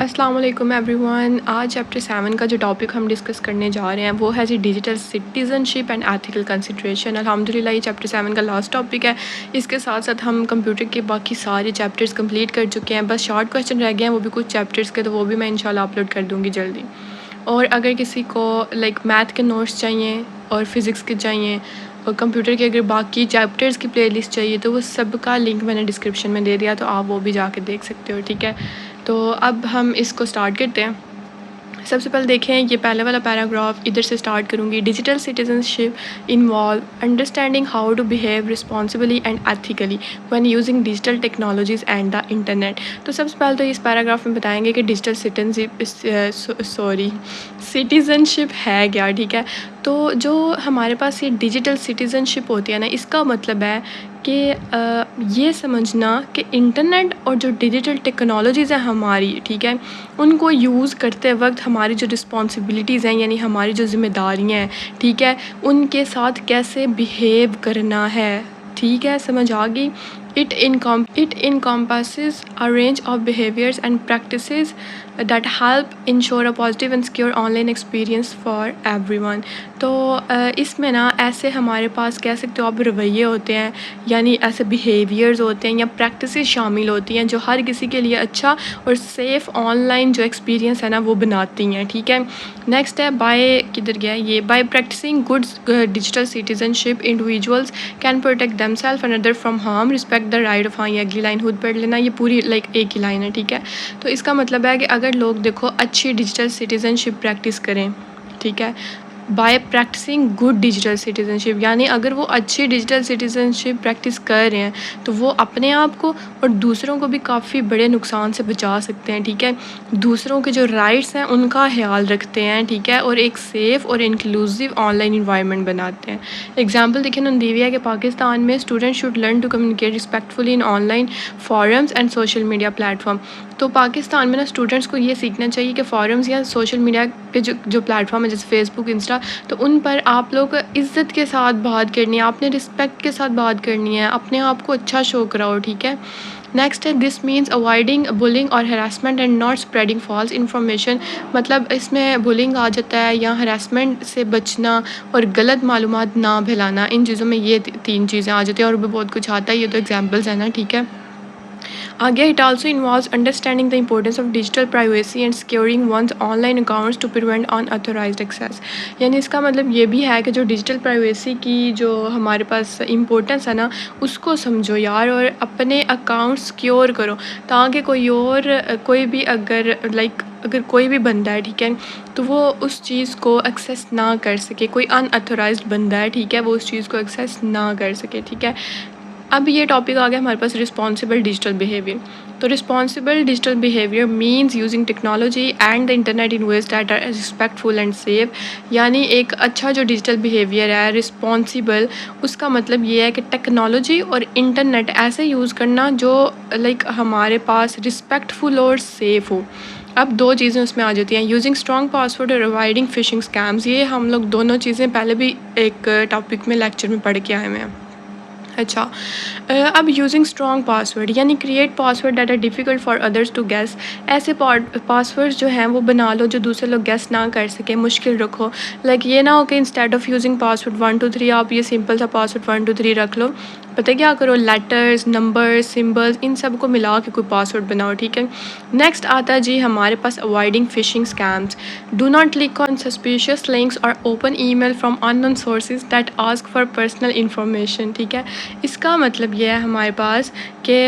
अस्सलाम वालेकुम एवरीवन। आज चैप्टर 7 का जो टॉपिक हम डिस्कस करने जा रहे हैं वो है जी digital citizenship and ethical consideration. अल्हम्दुलिल्लाह ये चैप्टर 7 का लास्ट टॉपिक है। इसके साथ साथ हम कंप्यूटर के बाकी सारे चैप्टर्स कंप्लीट कर चुके हैं, बस शॉर्ट क्वेश्चन रह गए हैं वो भी कुछ चैप्टर्स के, तो वो भी मैं इंशाल्लाह अपलोड कर दूँगी जल्दी। और अगर किसी को मैथ के नोट्स चाहिए और फिज़िक्स के चाहिए और कंप्यूटर के अगर बाकी चैप्टर्स की प्लेलिस्ट चाहिए तो वो सब का लिंक मैंने डिस्क्रिप्शन में दे दिया, तो आप वो भी जाके देख सकते हो। ठीक है, तो अब हम इसको स्टार्ट करते हैं। सबसे पहले देखें ये पहले वाला पैराग्राफ, इधर से स्टार्ट करूँगी। Digital citizenship involve understanding how to behave responsibly and ethically when using digital technologies and the internet. तो सबसे पहले तो इस पैराग्राफ में बताएंगे कि डिजिटल सिटीज़नशिप है क्या। ठीक है, तो जो हमारे पास ये डिजिटल सिटीज़नशिप होती है ना, इसका मतलब है कि ये समझना कि इंटरनेट और जो डिजिटल टेक्नोलॉजीज़ हैं हमारी, ठीक है, उनको यूज़ करते वक्त हमारी जो रिस्पॉन्सिबिलिटीज़ हैं यानी हमारी जो ज़िम्मेदारियाँ हैं, ठीक है, उनके साथ कैसे बिहेव करना है। ठीक है, समझ आ गई। It encompasses a range of behaviors and practices that help ensure a positive and secure online experience for everyone। तो इसमें ना ऐसे हमारे पास कह सकते हो आप रवैये होते हैं, यानी ऐसे बिहेवियर्स होते हैं या प्रैक्टिसेस शामिल होती हैं जो हर किसी के लिए अच्छा और सेफ़ ऑनलाइन जो एक्सपीरियंस है ना वो बनाती हैं। ठीक है, नेक्स्ट है बाय, किधर गया ये, by practising good digital citizenship individuals can protect themselves and other from harm, respect the right of. हाँ, ये अगली लाइन खुद पढ़ लेना, ये पूरी एक ही लाइन है। ठीक है, तो इसका मतलब है कि अगर लोग देखो अच्छी डिजिटल सिटीजनशिप प्रैक्टिस करें, ठीक है, by practising good digital citizenship, यानी अगर वो अच्छी डिजिटल सिटीजनशिप प्रैक्टिस कर रहे हैं तो वो अपने आप को और दूसरों को भी काफ़ी बड़े नुकसान से बचा सकते हैं। ठीक है, दूसरों के जो राइट्स हैं उनका ख्याल रखते हैं, ठीक है, और एक सेफ़ और इंक्लूसिव ऑनलाइन इन्वायरमेंट बनाते हैं। एग्जाम्पल देखिए उन्होंने दी हुई है कि पाकिस्तान में student should learn to communicate respectfully in online forums and social media platform. तो पाकिस्तान में ना स्टूडेंट्स को ये सीखना चाहिए कि फॉरम्स या सोशल मीडिया पे जो प्लेटफॉर्म है जैसे फेसबुक, इंस्टा, तो उन पर आप लोग इज़्ज़त के साथ बात करनी है, आपने रिस्पेक्ट के साथ बात करनी है, अपने आप को अच्छा शो कराओ। ठीक है, नेक्स्ट है दिस मीन्स अवॉइडिंग बुलिंग और harassment and not spreading false information. मतलब इसमें बुलिंग आ जाता है या हरासमेंट से बचना और गलत मालूमात ना फैलाना, इन चीज़ों में ये 3 चीज़ें आ जाती हैं और भी बहुत कुछ आता है, ये तो एग्जाम्पल्स है ना। ठीक है, आगे it also involves understanding the importance of digital privacy and securing one's online accounts to prevent unauthorised access. यानी इसका मतलब ये भी है कि जो डिजिटल प्राइवेसी की जो हमारे पास इम्पोर्टेंस है ना, उसको समझो यार और अपने अकाउंट सिक्योर करो ताकि कोई भी अगर कोई भी बंदा है, ठीक है, तो वो उस चीज़ को एक्सेस ना कर सके, कोई अनऑथराइज्ड बंदा है, ठीक है, वो उस चीज़ को एक्सेस ना कर सके। ठीक है, अब ये टॉपिक आ गया हमारे पास रिस्पॉन्सिबल डिजिटल बिहेवियर। तो responsible digital behaviour means using technology and the internet in ways that are respectful and safe. यानी एक अच्छा जो डिजिटल बिहेवियर है रिस्पॉन्सिबल, उसका मतलब ये है कि टेक्नोलॉजी और इंटरनेट ऐसे यूज़ करना जो हमारे पास रिस्पेक्टफुल और सेफ़ हो। अब 2 चीज़ें उसमें आ जाती हैं, यूजिंग स्ट्रॉन्ग पासवर्ड और अवॉइडिंग फिशिंग स्कैम्स। ये हम लोग दोनों चीज़ें पहले भी एक टॉपिक में लेक्चर में पढ़ के आए हुए हैं। अच्छा, अब यूजिंग स्ट्रॉन्ग पासवर्ड यानी create password that are difficult for others to guess. ऐसे पासवर्ड जो हैं वो बना लो जो दूसरे लोग गेस ना कर सकें, मुश्किल रखो। ये ना हो कि इंस्टेड ऑफ यूजिंग पासवर्ड 1 2 3 आप ये सिंपल सा पासवर्ड 1 2 3 रख लो। पता क्या करो, लेटर्स, नंबर्स, सिम्बल्स, इन सब को मिला के कोई पासवर्ड बनाओ। ठीक है, नेक्स्ट आता है जी हमारे पास avoiding phishing scams. Do not click on suspicious links और open email from unknown sources that ask for personal information. ठीक है, इसका मतलब ये है हमारे पास कि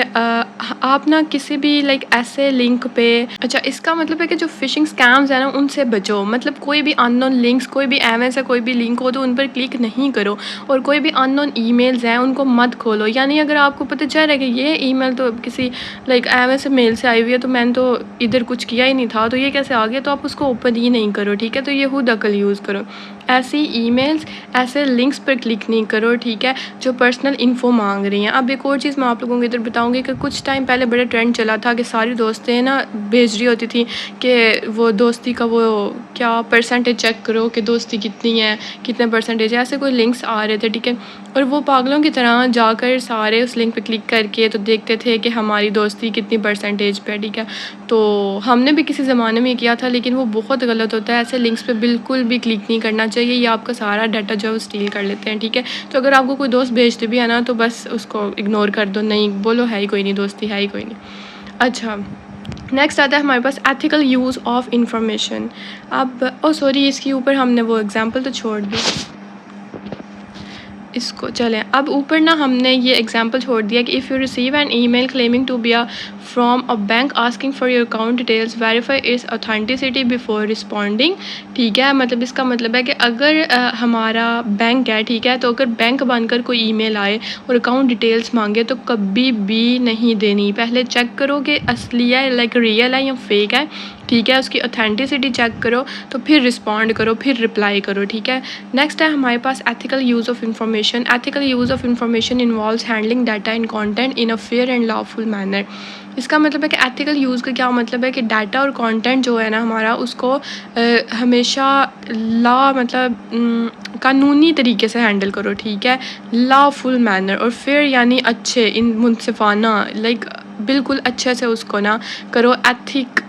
आप ना किसी भी ऐसे लिंक पे, अच्छा इसका मतलब है कि जो फिशिंग स्कैम्स है ना उनसे बचो। मतलब कोई भी अननोन लिंक्स, कोई भी ऐसा कोई भी लिंक हो तो उन पर क्लिक नहीं करो, और कोई भी अननोन ईमेल्स हैं उनको मत खोलो। यानी अगर आपको पता चल रहा है कि ये ईमेल तो किसी ऐसे मेल से आई हुई है तो मैंने तो इधर कुछ किया ही नहीं था, तो ये कैसे आ गया, तो आप उसको ओपन ही नहीं करो। ठीक है, तो ये खुद अकल यूज़ करो। ऐसी ईमेल्स, ऐसे लिंक्स पर क्लिक नहीं करो, ठीक है, जो पर्सनल इन्फो मांग रही हैं। अब एक और चीज़ मैं आप लोगों को इधर बताऊंगी कि कुछ टाइम पहले बड़ा ट्रेंड चला था कि सारी दोस्तें ना भेज रही होती थी कि वो दोस्ती का वो क्या परसेंटेज चेक करो कि दोस्ती कितनी है, कितने परसेंटेज है, ऐसे कोई लिंक्स आ रहे थे। ठीक है, और वो पागलों की तरह जाकर सारे उस लिंक पे क्लिक करके तो देखते थे कि हमारी दोस्ती कितनी परसेंटेज पे। ठीक है, तो हमने भी किसी ज़माने में किया था, लेकिन वो बहुत गलत होता है। ऐसे लिंक्स पे बिल्कुल भी क्लिक नहीं करना चाहिए, ये आपका सारा डाटा जो है वो स्टील कर लेते हैं, ठीक है। तो अगर आपको कोई दोस्त भेजते भी है ना, तो बस उसको इग्नोर कर दो, नहीं बोलो है ही कोई नहीं, दोस्ती है ही कोई नहीं। अच्छा, नेक्स्ट आता है हमारे पास एथिकल यूज़ ऑफ इंफॉर्मेशन। अब सॉरी, इसके ऊपर हमने वो एग्ज़ाम्पल तो छोड़ दी, इसको चलें। अब ऊपर ना हमने ये एग्जांपल छोड़ दिया कि if you receive an email claiming to be a from a bank asking for your account details verify its authenticity before responding, ठीक है। मतलब इसका मतलब है कि अगर हमारा बैंक है, ठीक है, तो अगर बैंक बनकर कोई ईमेल आए और अकाउंट डिटेल्स मांगे तो कभी भी नहीं देनी। पहले चेक करो कि असली है, लाइक रियल है या फेक है, ठीक है। उसकी ऑथेंटिसिटी चेक करो, तो फिर रिस्पॉन्ड करो, फिर रिप्लाई करो, ठीक है। नेक्स्ट है हमारे पास ethical use of information. Ethical use of information involves handling data and content in a fair and lawful manner. इसका मतलब है कि एथिकल यूज़ का क्या मतलब है कि डाटा और कंटेंट जो है ना हमारा, उसको हमेशा कानूनी तरीके से हैंडल करो, ठीक है। लॉफुल मैनर और फेयर यानी अच्छे, इन मुनसिफाना, लाइक बिल्कुल अच्छे से उसको ना करो।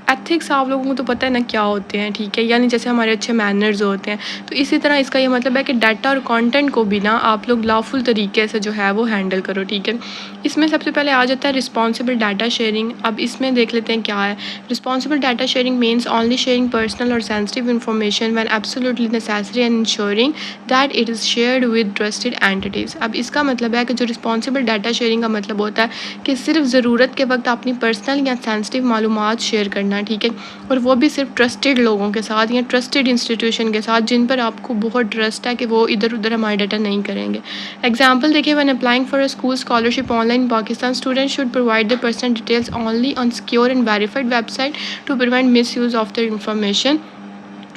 एथिक्स आप लोगों को तो पता है ना क्या होते हैं, ठीक है, यानी जैसे हमारे अच्छे मैनर्स होते हैं, तो इसी तरह इसका ये मतलब है कि डाटा और कंटेंट को भी ना आप लोग लॉफुल तरीके से जो है वो हैंडल करो, ठीक है। इसमें सबसे पहले आ जाता है रिस्पॉन्सिबल डाटा शेयरिंग। अब इसमें देख लेते हैं क्या है। Responsible data sharing means only sharing personal और sensitive information when absolutely necessary and ensuring that it is shared with trusted entities. अब इसका मतलब है कि जो रिस्पॉन्सिबल डाटा शेयरिंग का मतलब होता है कि सिर्फ ज़रूरत के वक्त अपनी पर्सनल या सेंसिटिव मालूमात शेयर करना, ठीक है, और वो भी सिर्फ ट्रस्टेड लोगों के साथ या ट्रस्टेड इंस्टीट्यूशन के साथ जिन पर आपको बहुत ट्रस्ट है कि वो इधर उधर हमारा डाटा नहीं करेंगे। एग्जाम्पल देखिए, when applying for a school scholarship online in Pakistan, students should provide their personal details only on secure and verified website to prevent misuse of their information।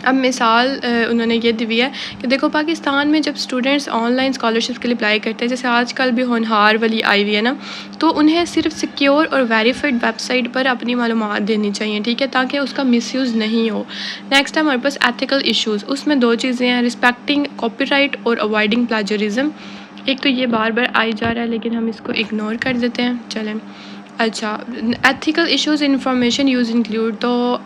अब मिसाल उन्होंने ये दी हुई है कि देखो पाकिस्तान में जब स्टूडेंट्स ऑनलाइन स्कॉलरशिप के लिए अप्लाई करते हैं, जैसे आजकल भी होनहार वाली आई हुई है ना, तो उन्हें सिर्फ सिक्योर और वेरीफाइड वेबसाइट पर अपनी मालूमात देनी चाहिए, ठीक है, ताकि उसका मिसयूज़ नहीं हो। नेक्स्ट है हमारे पास एथिकल इश्यूज़। उसमें दो चीज़ें हैं, रिस्पेक्टिंग कॉपीराइट और अवॉइडिंग प्लेजरिज्म। एक तो ये बार बार आई जा रहा है, लेकिन हम इसको इग्नोर कर देते हैं, चलें। अच्छा, ethical issues information use include, तो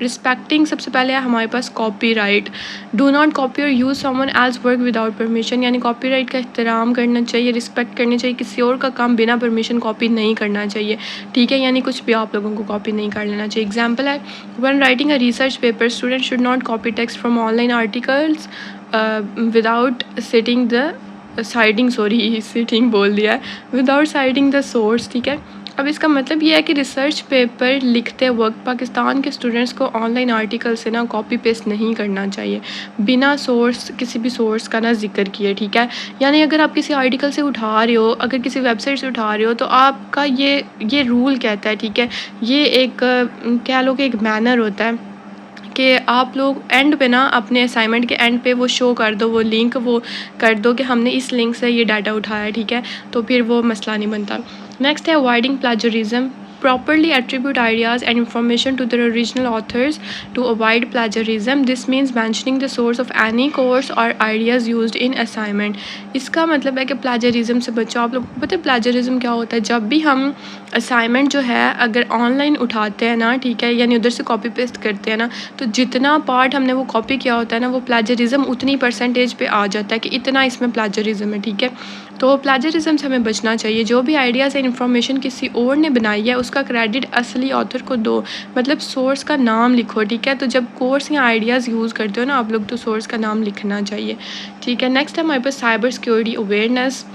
रिस्पेक्टिंग सबसे पहले है हमारे पास कॉपीराइट। डू नॉट कॉपी और use someone else work without permission, यानी कॉपीराइट का एहतराम करना चाहिए, रिस्पेक्ट करनी चाहिए, किसी और का काम बिना परमिशन कॉपी नहीं करना चाहिए, ठीक है, यानी कुछ भी आप लोगों को कॉपी नहीं कर लेना चाहिए। एग्जाम्पल है, when writing a research paper student should not copy text from online articles without citing बोल दिया है, विदाउट साइटिंग द सोर्स, ठीक है। अब इसका मतलब ये है कि रिसर्च पेपर लिखते वक्त पाकिस्तान के स्टूडेंट्स को ऑनलाइन आर्टिकल से ना कॉपी पेस्ट नहीं करना चाहिए बिना सोर्स, किसी भी सोर्स का ना जिक्र किए, ठीक है। यानी अगर आप किसी आर्टिकल से उठा रहे हो, अगर किसी वेबसाइट से उठा रहे हो, तो आपका ये रूल कहता है, ठीक है, ये एक कह लो कि एक मैनर होता है कि आप लोग एंड पे ना अपने असाइनमेंट के एंड पे वो शो कर दो, वो लिंक वो कर दो कि हमने इस लिंक से ये डाटा उठाया, ठीक है, तो फिर वो मसला नहीं बनता। नेक्स्ट है avoiding plagiarism. Properly attribute ideas and information to their original authors to avoid plagiarism. This means mentioning the source of any course or ideas used in assignment. इसका मतलब है कि plagiarism से बचो। आप लोगों को पता है plagiarism क्या होता है? जब भी हम असाइनमेंट जो है अगर ऑनलाइन उठाते हैं ना, ठीक है, यानी उधर से कॉपी पेस्ट करते हैं ना, तो जितना पार्ट हमने वो कॉपी किया होता है ना, वो प्लेजरिज्म उतनी परसेंटेज पे आ जाता है कि इतना इसमें प्लेजरिज्म है, ठीक है। तो प्लेजरिज्म से हमें बचना चाहिए। जो भी आइडियाज़ एंड इन्फॉर्मेशन किसी और ने बनाई है उसका क्रेडिट असली ऑथर को दो, मतलब सोर्स का नाम लिखो, ठीक है। तो जब कोर्स या आइडियाज़ यूज़ करते हो ना आप लोग, तो सोर्स का नाम लिखना चाहिए, ठीक है। नेक्स्ट है हमारे पास साइबर सिक्योरिटी अवेयरनेस।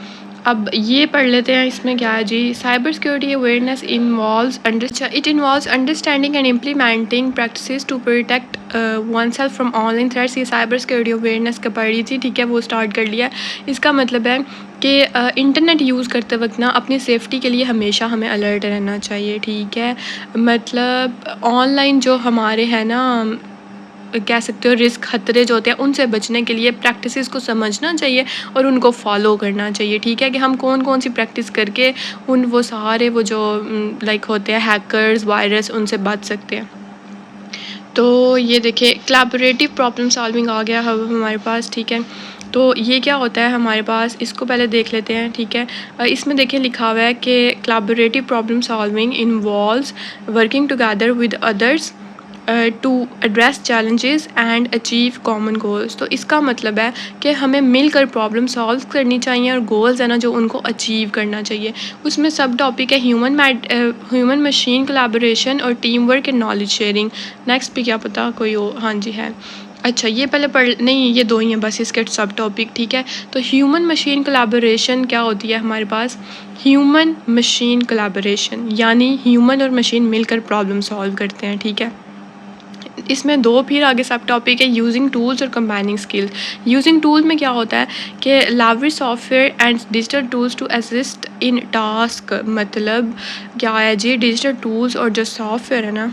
अब ये पढ़ लेते हैं, इसमें क्या है जी। Cyber security awareness involves understanding and implementing practices to protect oneself from online threats. ये साइबर सिक्योरिटी अवेयरनेस का पढ़ी थी, ठीक है, वो स्टार्ट कर लिया। इसका मतलब है कि इंटरनेट यूज़ करते वक्त ना अपनी सेफ्टी के लिए हमेशा हमें अलर्ट रहना चाहिए, ठीक है। मतलब ऑनलाइन जो हमारे हैं ना, कह सकते हो रिस्क, खतरे जो होते हैं, उनसे बचने के लिए प्रैक्टिसेस को समझना चाहिए और उनको फॉलो करना चाहिए, ठीक है, कि हम कौन कौन सी प्रैक्टिस करके वो सारे वो जो लाइक होते हैं हैकर्स, वायरस, उनसे बच सकते हैं। तो ये देखिए कोलैबोरेटिव प्रॉब्लम सॉल्विंग आ गया हमारे पास, ठीक है। तो ये क्या होता है हमारे पास, इसको पहले देख लेते हैं, ठीक है। इसमें देखिए लिखा हुआ है कि collaborative problem solving involves working together with others to address challenges and achieve common goals. तो इसका मतलब है कि हमें मिलकर प्रॉब्लम सॉल्व करनी चाहिए और गोल्स है ना जो उनको अचीव करना चाहिए। उसमें सब टॉपिक है ह्यूमन मशीन कोलैबोरेशन और team work and knowledge sharing. Next भी क्या पता कोई हो, हाँ जी है। अच्छा ये पहले पढ़ नहीं, ये दो ही हैं बस इसके सब टॉपिक, ठीक है। तो ह्यूमन मशीन कोलैबोरेशन क्या होती है हमारे पास, ह्यूमन मशीन कोलैबोरेशन यानी ह्यूमन और मशीन मिलकर प्रॉब्लम सॉल्व करते हैं, ठीक है। इसमें दो फिर आगे सब टॉपिक है यूजिंग टूल्स और कंबाइनिंग स्किल्स। यूजिंग टूल में क्या होता है कि leverage software and digital tools to assist in task. मतलब क्या है जी, डिजिटल टूल्स और जो सॉफ्टवेयर है ना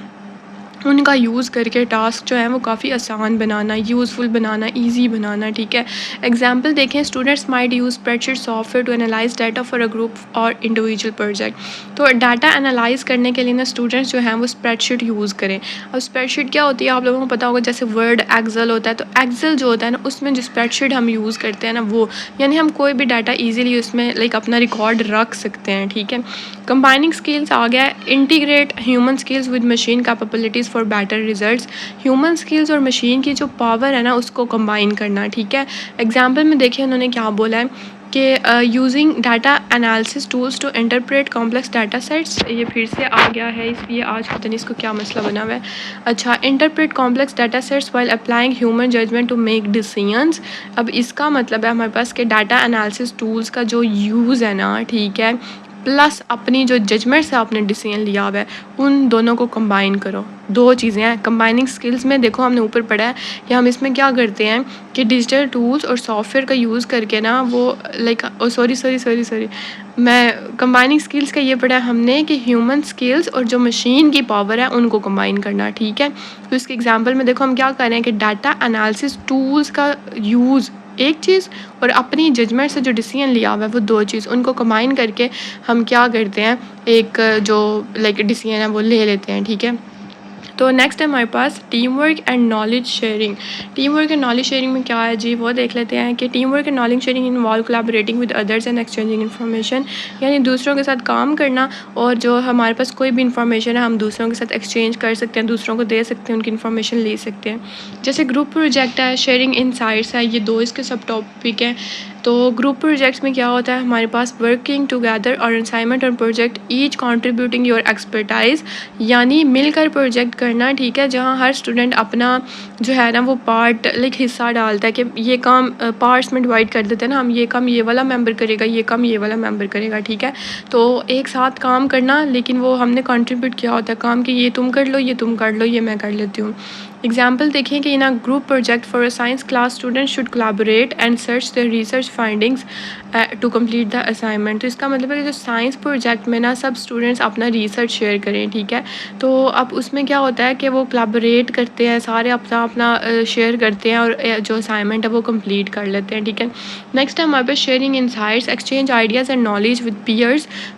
उनका यूज़ करके टास्क जो है वो काफ़ी आसान बनाना, यूज़फुल बनाना, इजी बनाना, ठीक है। एग्जांपल देखें, students might use spreadsheet software to analyse data for a group और इंडिविजुअल प्रोजेक्ट। तो डाटा एनालाइज करने के लिए ना स्टूडेंट्स जो हैं वो स्प्रेडशीट यूज़ करें। अब स्प्रेडशीट क्या होती है आप लोगों को पता होगा, जैसे वर्ड एक्सेल होता है, तो एक्सेल जो होता है ना उसमें जो स्प्रेडशीट हम यूज़ करते हैं ना वो, यानी हम कोई भी डाटा ईजिली उसमें लाइक अपना रिकॉर्ड रख सकते हैं, ठीक है। कंबाइनिंग स्किल्स आ गया, integrate human skills with machine capabilities for better results. Human skills और मशीन की जो पावर है ना उसको कंबाइन करना, ठीक है। एग्जांपल में देखिए उन्होंने क्या बोला है कि using data analysis tools to interpret complex data sets. ये फिर से आ गया है, इसलिए आज पता नहीं इसको क्या मसला बना हुआ है। अच्छा, interpret complex data sets while applying human judgement to make decisions. अब इसका मतलब है हमारे पास कि डाटा एनालिसिस टूल्स का जो यूज़ है ना, ठीक है, प्लस अपनी जो जजमेंट से आपने डिसीजन लिया हुआ है उन दोनों को कंबाइन करो। दो चीज़ें हैं कंबाइनिंग स्किल्स में, देखो हमने ऊपर पढ़ा है कि हम इसमें क्या करते हैं कि डिजिटल टूल्स और सॉफ्टवेयर का यूज़ करके ना वो लाइक सॉरी मैं कंबाइनिंग स्किल्स का ये पढ़ा है हमने कि ह्यूमन स्किल्स और जो मशीन की पावर है उनको कंबाइन करना, ठीक है। तो इसके एग्जांपल में देखो हम क्या कर रहे हैं कि डाटा एनालिसिस टूल्स का यूज़ एक चीज़ और अपनी जजमेंट से जो डिसीजन लिया हुआ है वो दो चीज़, उनको कंबाइन करके हम क्या करते हैं एक जो लाइक डिसीजन है वो ले लेते हैं, ठीक है। तो नेक्स्ट है हमारे पास team work and knowledge sharing. Team work and knowledge sharing में क्या है जी, वो देख लेते हैं कि team work and knowledge sharing involve collaborating with others and exchanging information, यानी दूसरों के साथ काम करना और जो हमारे पास कोई भी इन्फॉर्मेशन है हम दूसरों के साथ एक्सचेंज कर सकते हैं, दूसरों को दे सकते हैं, उनकी इन्फॉर्मेशन ले सकते हैं। जैसे ग्रुप प्रोजेक्ट है, शेयरिंग इनसाइट्स है, ये दो इसके सब टॉपिक हैं। तो ग्रुप प्रोजेक्ट्स में क्या होता है हमारे पास वर्किंग टुगेदर और असाइनमेंट और project each contributing your expertise, यानी मिलकर प्रोजेक्ट करना, ठीक है, जहाँ हर स्टूडेंट अपना जो है ना वो पार्ट लाइक हिस्सा डालता है कि ये काम पार्ट्स में डिवाइड कर देते हैं ना हम, ये काम ये वाला मेंबर करेगा, ये काम ये वाला मेंबर करेगा, ठीक है। तो एक साथ काम करना, लेकिन वो हमने कंट्रीब्यूट किया होता है काम कि ये तुम कर लो, ये तुम कर लो, ये मैं कर लेती हूँ। एग्जाम्पल देखिए कि in a group project for a science class student should collaborate and search the research findings to complete the assignment. तो इसका मतलब है कि जो साइंस प्रोजेक्ट में ना सब स्टूडेंट्स अपना रिसर्च शेयर करें, ठीक है। तो अब उसमें क्या होता है कि वो कोलैबोरेट करते हैं, सारे अपना अपना शेयर करते हैं और जो असाइनमेंट है वो कंप्लीट कर लेते हैं, ठीक है। नेक्स्ट है हमारे पास sharing insights, exchange ideas and knowledge with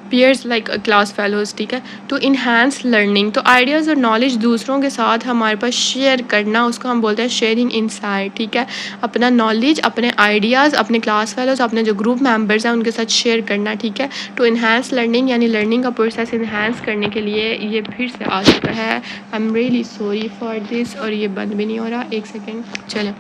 peers like class fellows, ठीक है, टू इन्हांस लर्निंग। तो आइडियाज़ और नॉलेज दूसरों के साथ हमारे पास शेयर करना, उसको हम बोलते हैं शेयरिंग इनसाइट, ठीक है। अपना नॉलेज, अपने आइडियाज़ अपने क्लास फेलोज, अपने जो ग्रुप मेंबर्स हैं उनके साथ शेयर करना, ठीक है। टू इन्हांस लर्निंग यानी लर्निंग का प्रोसेस इन्हांस करने के लिए ये फिर से आ चुका है। I am really sorry for this, और ये बंद भी नहीं हो रहा, एक सेकेंड चलें।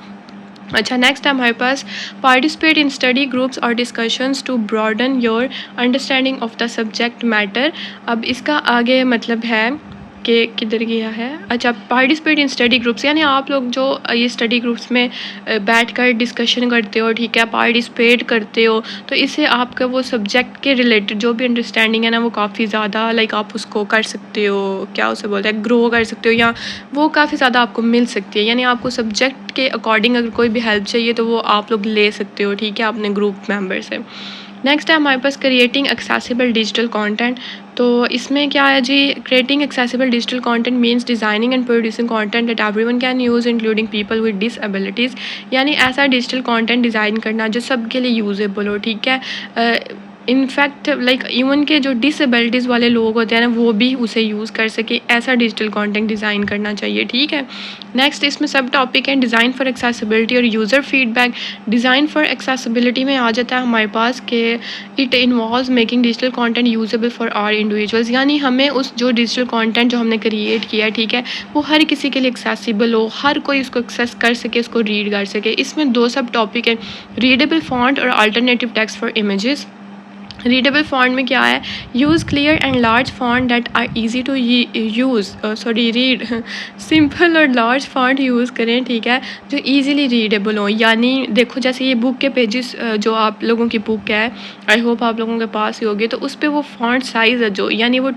अच्छा, नेक्स्ट है हमारे पास पार्टिसिपेट इन स्टडी ग्रुप्स और discussions to broaden your understanding of the subject matter. अब इसका आगे मतलब है कि किधर गया है, अच्छा, पार्टिसिपेट इन स्टडी ग्रुप्स यानी आप लोग जो ये स्टडी ग्रुप्स में बैठकर डिस्कशन करते हो, ठीक है, पार्टिसिपेट करते हो, तो इससे आपका वो सब्जेक्ट के रिलेटेड जो भी अंडरस्टैंडिंग है ना वो काफ़ी ज़्यादा लाइक आप उसको कर सकते हो, क्या उसे बोलते हैं, ग्रो कर सकते हो, या वो काफ़ी ज़्यादा आपको मिल सकती है। यानी आपको सब्जेक्ट के अकॉर्डिंग अगर कोई भी हेल्प चाहिए तो वो आप लोग ले सकते हो, ठीक है, अपने ग्रुप मेम्बर से। नेक्स्ट है हमारे पास क्रिएटिंग एक्सेसिबल डिजिटल कंटेंट। तो इसमें क्या है जी, creating accessible digital content means designing and producing content that everyone can use including people with disabilities, यानी ऐसा डिजिटल कंटेंट डिज़ाइन करना जो सबके लिए यूजेबल हो, ठीक है। इनफैक्ट लाइक इवन के जो डिसेबिलिटीज़ वाले लोग होते हैं ना वो भी उसे यूज़ कर सके, ऐसा डिजिटल कंटेंट डिज़ाइन करना चाहिए। ठीक है, नेक्स्ट इसमें सब टॉपिक है डिज़ाइन फॉर एक्सेसिबिलिटी और user feedback. Design for accessibility में आ जाता है हमारे पास कि it involves making digital content usable for our individuals, यानी हमें उस जो डिजिटल कंटेंट जो हमने क्रिएट किया है, ठीक है, वो हर किसी के लिए एक्सेसिबल हो, हर कोई उसको एक्सेस कर सके, उसको रीड कर सके। इसमें दो सब टॉपिक है, रीडेबल फॉन्ट और alternative text for images. Readable font में क्या है, use clear and large font that are easy to use read. Simple और लार्ज फॉन्ट यूज़ करें, ठीक है, जो इजीली रीडेबल हो। यानी देखो जैसे ये बुक के पेजेस जो आप लोगों की बुक है, आई होप आप लोगों के पास ही होगी, तो उस पर वो फॉन्ट साइज़ है जो, यानी वो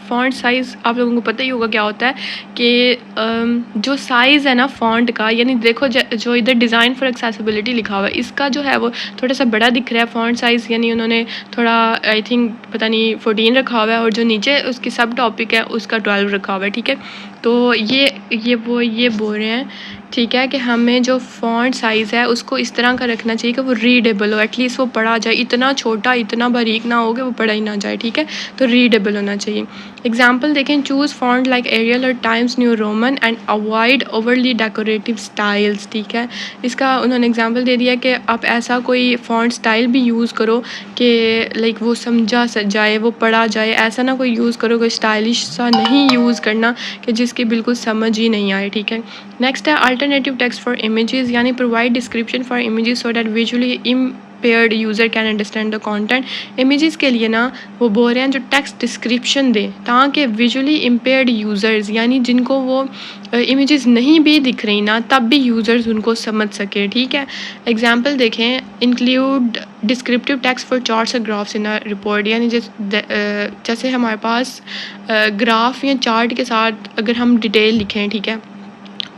फ़ॉन्ट साइज़ आप लोगों को पता ही होगा क्या होता है कि जो साइज़ है ना फ़ॉन्ट का, यानी देखो जो इधर डिज़ाइन फॉर एक्सेसिबिलिटी लिखा हुआ है, इसका जो है वो थोड़ा सा बड़ा दिख रहा है फ़ॉन्ट साइज़, यानी उन्होंने थोड़ा आई थिंक पता नहीं 14 रखा हुआ है, और जो नीचे उसकी सब टॉपिक है उसका 12 रखा हुआ है। ठीक है, तो ये बोल रहे हैं, ठीक है, कि हमें जो फ़ॉन्ट साइज़ है उसको इस तरह का रखना चाहिए कि वो रीडेबल हो, एटलीस्ट वो पढ़ा जाए, इतना छोटा इतना बारीक ना हो कि वो पढ़ा ही ना जाए। ठीक है, तो रीडेबल होना चाहिए। एग्जाम्पल देखें, चूज़ फॉन्ट लाइक एरियल और times new Roman and avoid overly decorative styles. ठीक है, इसका उन्होंने एग्जाम्पल दे दिया कि आप ऐसा कोई फॉन्ट स्टाइल भी यूज़ करो कि लाइक वो समझा जाए, वो पढ़ा जाए, ऐसा ना कोई यूज़ करो, कोई स्टाइलिश सा नहीं यूज़ करना कि जिसकी बिल्कुल समझ ही नहीं आए। ठीक है, नेक्स्ट है अल्टरनेटिव टेक्स्ट फॉर इमेजेस, यानी provide description for images so that visually impaired user can understand the content. Images के लिए ना वो बोल रहे हैं जो टेक्स्ट डिस्क्रिप्शन दे, ताकि विजुअली इम्पेयर्ड यूज़र्स, यानी जिनको वो इमेजेस नहीं भी दिख रही ना, तब भी यूज़र्स उनको समझ सके। ठीक है, एग्जाम्पल देखें, include descriptive text for charts और ग्राफ्स इन अ रिपोर्ट, यानी जैसे हमारे पास ग्राफ या चार्ट के साथ अगर हम डिटेल लिखें, ठीक है,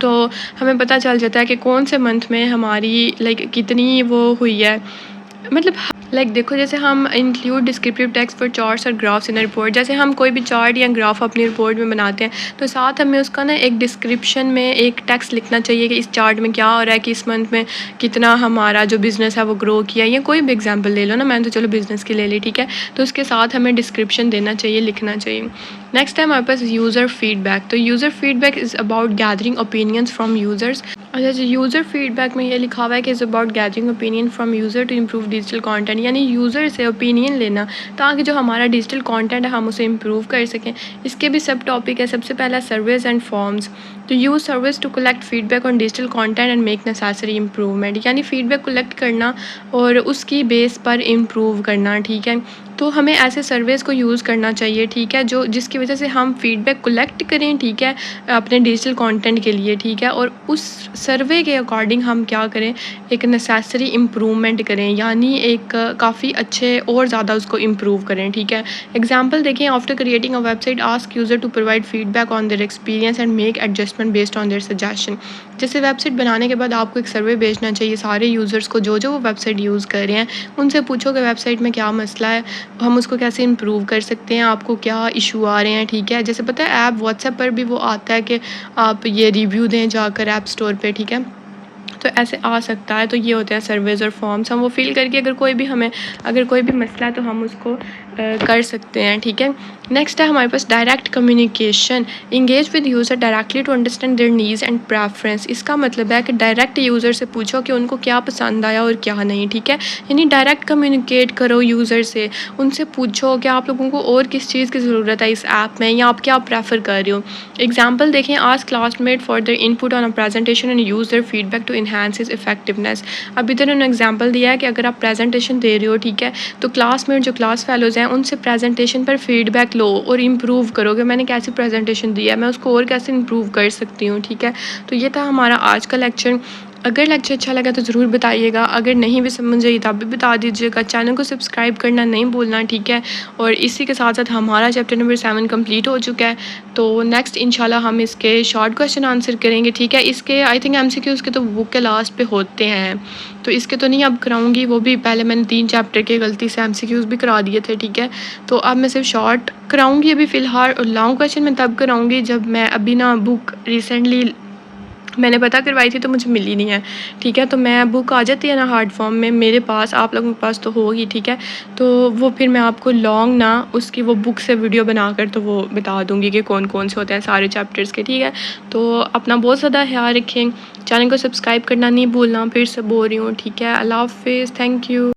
तो हमें पता चल जाता है कि कौन से मंथ में हमारी लाइक कितनी वो हुई है, मतलब लाइक देखो जैसे हम include descriptive text for charts और ग्राफ्स इन रिपोर्ट, जैसे हम कोई भी चार्ट या ग्राफ अपनी रिपोर्ट में बनाते हैं तो साथ हमें उसका ना एक डिस्क्रिप्शन में एक टेक्स्ट लिखना चाहिए कि इस चार्ट में क्या हो रहा है, कि इस मंथ में कितना हमारा जो बिज़नेस है वो ग्रो किया, या कोई भी एग्जांपल ले लो ना, मैंने तो चलो बिज़नेस की ले ली। ठीक है, तो उसके साथ हमें डिस्क्रिप्शन देना चाहिए, लिखना चाहिए। नेक्स्ट है हमारे पास यूज़र फीडबैक। तो user feedback is about gathering opinions from users. अच्छा जी, यूज़र फीडबैक में ये लिखा हुआ है कि is about gathering opinion from user to improve digital content, यानी यूज़र से ओपिनियन लेना ताकि जो हमारा डिजिटल कंटेंट है हम उसे इम्प्रूव कर सकें। इसके भी सब टॉपिक है। सबसे पहला सर्वेज एंड फॉर्म्स। तो use service to collect feedback on digital content and make necessary improvement, यानी फ़ीडबैक कलेक्ट करना और उसकी बेस पर इम्प्रूव करना। ठीक है, तो हमें ऐसे सर्वेज़ को यूज़ करना चाहिए, ठीक है, जो जिसकी वजह से हम फीडबैक कलेक्ट करें, ठीक है, अपने डिजिटल कंटेंट के लिए, ठीक है, और उस सर्वे के अकॉर्डिंग हम क्या करें, एक नेसेसरी इम्प्रूवमेंट करें, यानी एक काफ़ी अच्छे और ज़्यादा उसको इम्प्रूव करें। ठीक है, एग्जांपल देखें, after creating a website ask user to provide feedback on their experience and make adjustment based on their suggestion. जैसे वेबसाइट बनाने के बाद आपको एक सर्वे भेजना चाहिए सारे यूज़र्स को जो वो वेबसाइट यूज़ कर रहे हैं, उनसे पूछो कि वेबसाइट में क्या मसला है, हम उसको कैसे इम्प्रूव कर सकते हैं, आपको क्या इशू आ रहे हैं। ठीक है, जैसे पता है ऐप व्हाट्सएप पर भी वो आता है कि आप ये रिव्यू दें जाकर ऐप स्टोर पे। ठीक है, तो ऐसे आ सकता है। तो ये होते हैं सर्वेज और फॉर्म्स, हम वो फिल करके अगर कोई भी मसला है तो हम उसको कर सकते हैं। ठीक है, नेक्स्ट है हमारे पास direct communication. Engage with user directly to understand their needs and preference. इसका मतलब है कि डायरेक्ट यूज़र से पूछो कि उनको क्या पसंद आया और क्या नहीं। ठीक है, यानी डायरेक्ट कम्युनिकेट करो यूज़र से, उनसे पूछो कि आप लोगों को और किस चीज़ की ज़रूरत है इस ऐप में, या आप क्या प्रेफर कर रहे हो। एग्जाम्पल देखें, ask classmate for their input on a presentation and use their feedback to enhance is effectiveness. अब इधर उन्होंने एग्जाम्पल दिया है कि अगर आप प्रेजेंटेशन दे रहे हो, ठीक है, तो क्लासमेट जो क्लास फेलोज़ हैं उनसे प्रेजेंटेशन पर फीडबैक लो और इम्प्रूव करो कि मैंने कैसी प्रेजेंटेशन दी है, मैं उसको और कैसे इम्प्रूव कर सकती हूँ। ठीक है, तो ये था हमारा आज का लेक्चर। अगर लेक्चर अच्छा लगा तो ज़रूर बताइएगा, अगर नहीं भी समझ आई तब भी बता दीजिएगा। चैनल को सब्सक्राइब करना नहीं भूलना। ठीक है, और इसी के साथ साथ हमारा चैप्टर नंबर 7 कंप्लीट हो चुका है। तो नेक्स्ट इंशाल्लाह हम इसके शॉर्ट क्वेश्चन आंसर करेंगे। ठीक है, इसके आई थिंक MCQs के तो बुक के लास्ट पे होते हैं, तो इसके तो नहीं अब कराऊंगी, वो भी पहले मैंने 3 चैप्टर के गलती से MCQs भी करा दिए थे। ठीक है, तो अब मैं सिर्फ शॉर्ट कराऊंगी अभी फ़िलहाल, और लॉन्ग क्वेश्चन मैं तब कराऊंगी जब मैं अभी ना बुक रिसेंटली मैंने पता करवाई थी तो मुझे मिली नहीं है, ठीक है। तो मैं बुक आ जाती है ना हार्ड फॉर्म में मेरे पास, आप लोगों के पास तो होगी, ठीक है। तो वो फिर मैं आपको लॉन्ग ना उसकी वो बुक से वीडियो बनाकर तो वो बता दूँगी कि कौन कौन से होते हैं सारे चैप्टर्स के, ठीक है। तो अपना बहुत ज़्यादा ख्याल रखें, चैनल को सब्सक्राइब करना नहीं भूलना, फिर से बोल रही हूँ, ठीक है। अल्लाह हाफिज़, थैंक यू।